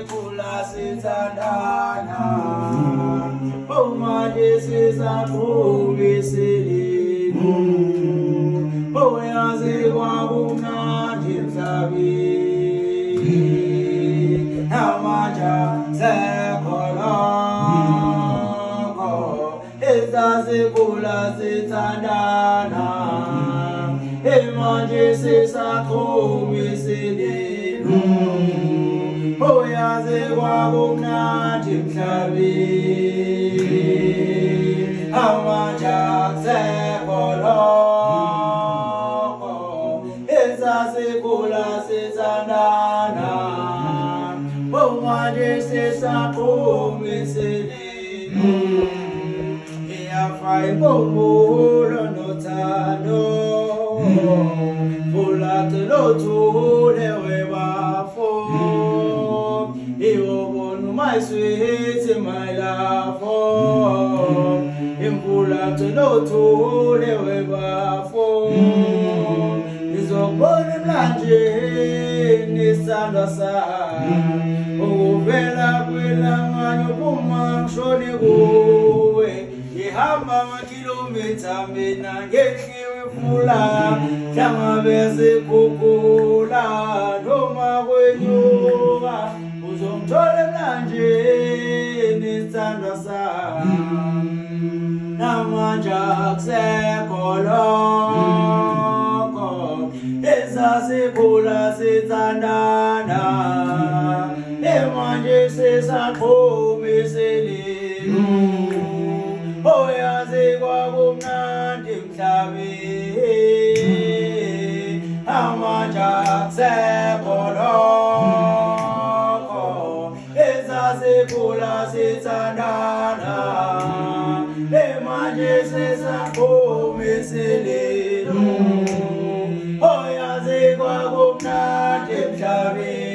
siyazikula sithandana manje sisakhula sililo uyazi kwakumnandi emhlabeni namanje sekholoko esazikula sithandana manje sisakhula sililo uyazi kwakumnandi emhlabeni namanje sekholoko esazikula sithandana manje sisakhula sililo iyafaya impumelelo nothando Fulate lothule webafo Iwobonu my sweet my love Impulate lothule webafo Izobona mlanje nisanda sa Ukuvela kwelanganyo kumangshoni kuwe Ihamba amakilometha mina ngehliwe fula Hlangabe kukula noma kwenyuka Uzongithola emlanjeni isithandwa sami Namanje akusekho lokho Esasikhula sithandana Manje sisaphuma isililo Oyazi kwakumnandi emhlabeni Namanje akusekho lokho Esasikhula sithandana Manje sisaphuma isililo Oyazi kwakumnandi emhlabeni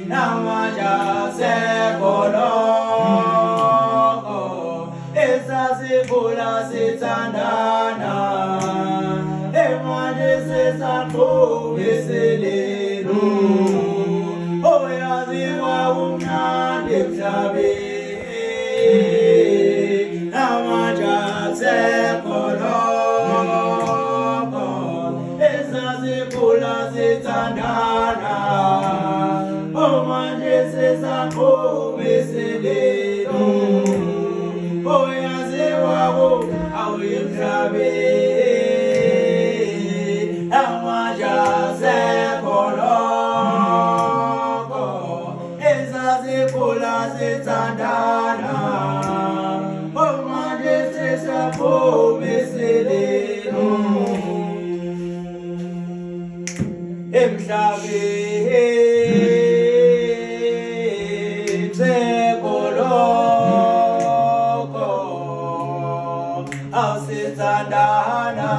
Namanje akusekho lokho Esasikhula sithandana manje sisaphuma isililo Oyazi kwakumnandi emhlabeni Namanje akusekho lokho Esasikhula sithandana manje sisaphuma isililo Oyazi emhlabeni Namanje akusekho lokho Esasikhula sithandana manje sisaphuma isililo emhlabeni sekholoko awusithandana